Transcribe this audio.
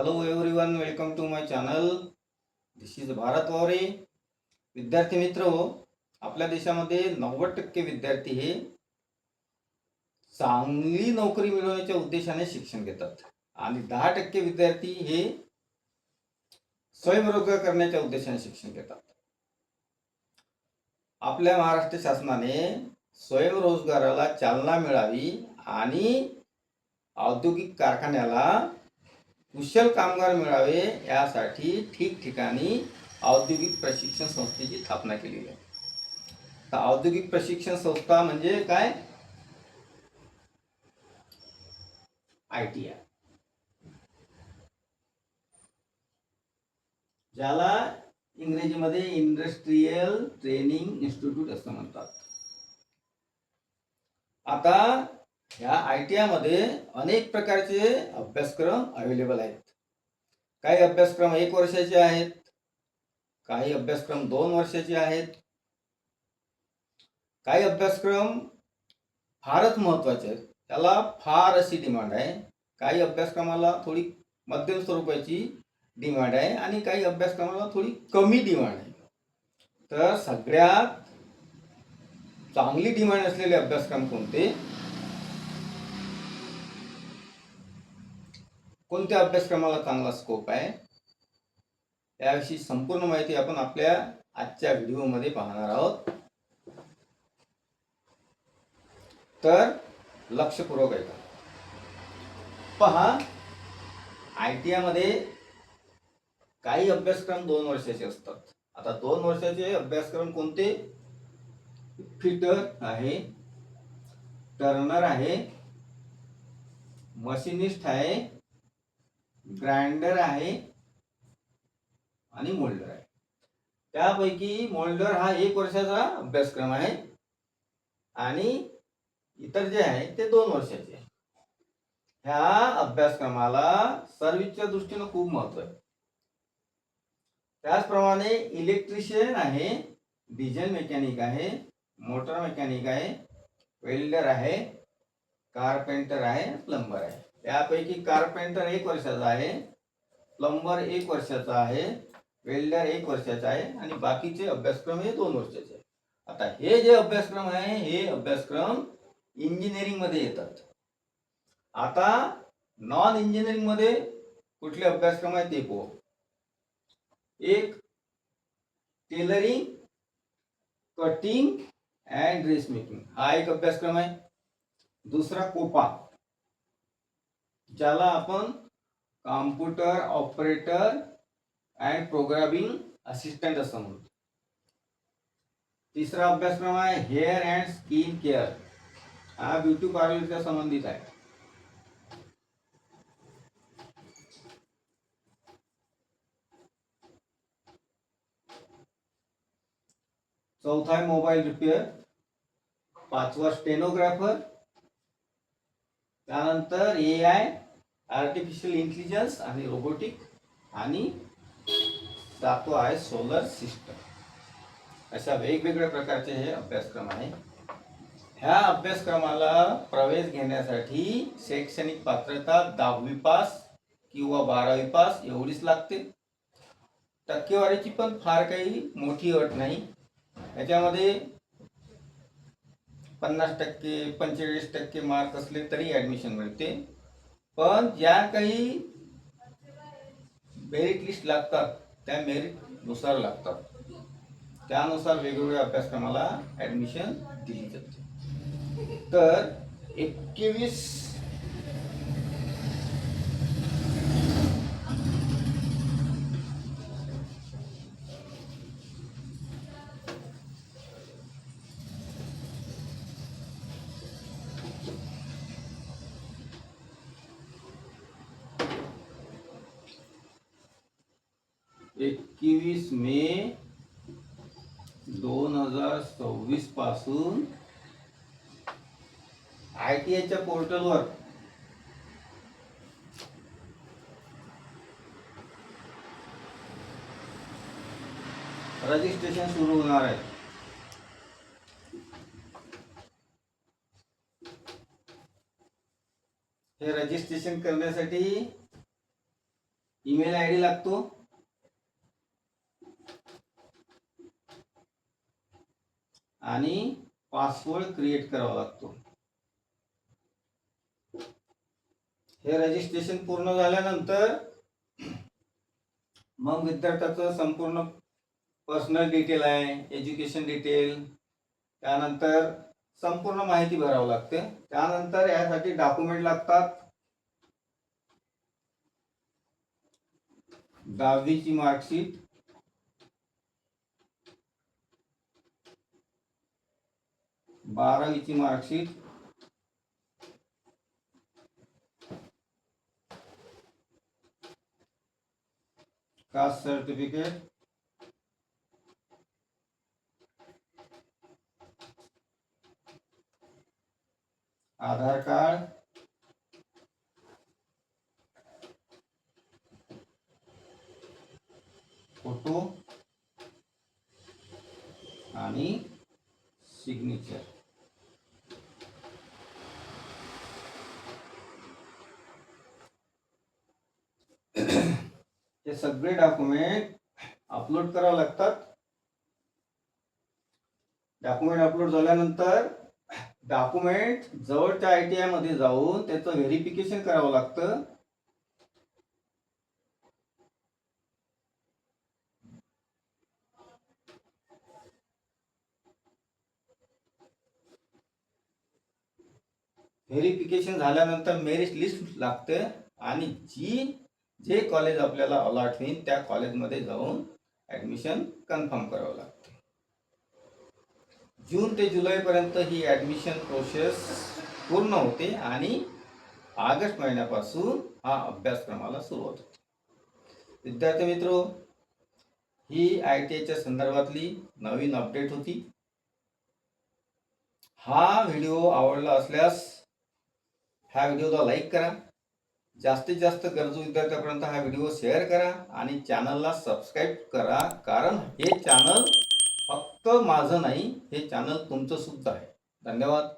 Hello everyone, welcome to my channel. This is Bharat Waware. विद्यार्थी मित्र हो, आपल्या देशामध्ये 90% विद्यार्थी हे चांगली नोकरी मिळवण्याच्या उद्देशाने शिक्षण घेतात आणि 10% विद्यार्थी हे स्वयंरोजगार करण्याच्या उद्देशाने शिक्षण घेतात. आपल्या महाराष्ट्र शासनाने स्वयंरोजगाराला चालना मिळावी आणि औद्योगिक कारखान्याला कुशल कामगार मिळावे यासाठी ठिकठिकाणी औद्योगिक प्रशिक्षण संस्थेची स्थापना केलेली आहे. तर औद्योगिक प्रशिक्षण संस्था म्हणजे काय? ITI, ज्याला इंग्रजीमध्ये इंडस्ट्रियल ट्रेनिंग इन्स्टिट्यूट असं म्हणतात. आता या ITI मध्ये अनेक प्रकारचे अभ्यासक्रम अवेलेबल आहेत. काही अभ्यासक्रम 1 वर्षाचे आहेत, काही अभ्यासक्रम 2 वर्षाचे आहेत, काही अभ्यासक्रम फारच महत्त्वाचे आहेत, त्याला फार अशी डिमांड आहे. काही अभ्यासक्रमाला थोडी मध्यम स्वरूपाची डिमांड आहे आणि काही अभ्यासक्रमाला थोडी कमी डिमांड आहे. तर सगळ्यात चांगली डिमांड असलेले अभ्यासक्रम कोणते, कोणत्या अभ्यासक्रमाला चांगला स्कोप आहे, याविषयी संपूर्ण माहिती आपण आपल्या आजच्या व्हिडिओमध्ये पाहणार आहोत. तर लक्षपूर्वक ऐका. पहा, ITI मध्ये काही अभ्यासक्रम 2 वर्षाचे असतात. आता 2 वर्षाचे अभ्यासक्रम कोणते? फिटर आहे, टर्नर आहे, मशीनिस्ट आहे, ग्राइंडर आहे आणि मोल्डर आहे. त्यापैकी मोल्डर हा 1 वर्षाचा अभ्यासक्रम आहे आणि इतर जे आहे ते 2 वर्षाचे आहे. ह्या अभ्यासक्रमाला सर्व्हिसच्या दृष्टीने खूप महत्त्व आहे. त्याचप्रमाणे इलेक्ट्रिशियन आहे, डिझेल मेकॅनिक आहे, मोटर मेकॅनिक आहे, वेल्डर आहे, कारपेंटर आहे, प्लंबर आहे. त्यापैकी कारपेंटर 1 वर्षाचा आहे, प्लंबर 1 वर्षाचा आहे, वेल्डर 1 वर्षाचा आहे आणि बाकीचे अभ्यासक्रम हे 2 वर्षाचे आहे. आता हे जे अभ्यासक्रम आहे हे अभ्यासक्रम इंजिनिअरिंग मध्ये येतात. आता नॉन इंजिनिअरिंग मध्ये कुठले अभ्यासक्रम आहेत ते पाहू. एक tailoring, cutting and dress making हा एक अभ्यासक्रम आहे. दुसरा कोपा, ज्याला आपण computer operator and programming assistant असं म्हणतो. तिसरा अभ्यासक्रम आहे हेअर अँड स्किन केअर, हा ब्युटी पार्लरच्या संबंधित आहे. चौथा आहे मोबाईल रिपेअर. पाचवा स्टेनोग्राफर. त्यानंतर AI, आर्टिफिशियल इंटेलिजन्स आणि रोबोटिक. आणि 7वा आहे सोलर सिस्टम. अशा वेगवेगळ्या प्रकारचे हे अभ्यासक्रम आहे. ह्या अभ्यासक्रमाला प्रवेश घेण्यासाठी शैक्षणिक पात्रता 10वी पास किंवा 12वी पास एवढीच लागते. टक्केवारीची पण फार काही मोठी अट नाही. याच्यामध्ये 50%, 45% मार्क असले तरी ऍडमिशन मिळते. पण ज्या काही मेरिट लिस्ट लागतात त्या मेरिट नुसार लागतात, त्यानुसार वेगवेगळ्या अभ्यासक्रमाला ऍडमिशन दिली जाते. तर 21 मे 2026 पासून ITIच्या पोर्टलवर रजिस्ट्रेशन सुरू होणार आहे. हे रजिस्ट्रेशन करण्यासाठी ईमेल आय डी लागतो, आणि पासवर्ड क्रिएट करावा लागतो. हे रजिस्ट्रेशन पूर्ण झाल्यानंतर मग विद्यार्थ्याचं संपूर्ण पर्सनल डिटेल आहे, एज्युकेशन डिटेल, त्यानंतर संपूर्ण माहिती भरावी लागते. त्यानंतर यासाठी डॉक्युमेंट लागतात. 10वीची मार्कशीट, 12वीची मार्कशीट, कास्ट सर्टिफिकेट, आधार कार्ड, फोटो आणि सिग्नेचर. हे सगळे डॉक्युमेंट अपलोड करावे लागतात. डॉक्युमेंट अपलोड झाल्यानंतर डॉक्युमेंट जवळच्या ITI मध्ये जाऊन त्याचं व्हेरिफिकेशन करावं लागतं. व्हेरिफिकेशन झाल्यानंतर मेरिट लिस्ट लागते, आणि जे कॉलेज आपल्याला अलॉट होईल त्या कॉलेजमध्ये जाऊन ऍडमिशन कन्फर्म करावं लागतं. जून ते जुलैपर्यंत ही ऍडमिशन प्रोसेस पूर्ण होते, आणि ऑगस्ट महिन्यापासून हा अभ्यासक्रमाला सुरुवात होते. विद्यार्थी मित्रो, ही ITIच्या संदर्भातली नवीन अपडेट होती. हा व्हिडिओ आवडला असल्यास ह्या व्हिडिओला लाईक करा, जास्तीत जास्त गरजू विद्यार्थ्यांपर्यंत हा व्हिडिओ शेअर करा, आणि चॅनलला सबस्क्राईब करा. कारण हे चॅनल फक्त माझं नाही, हे चॅनल तुमचं सुद्धा आहे. धन्यवाद.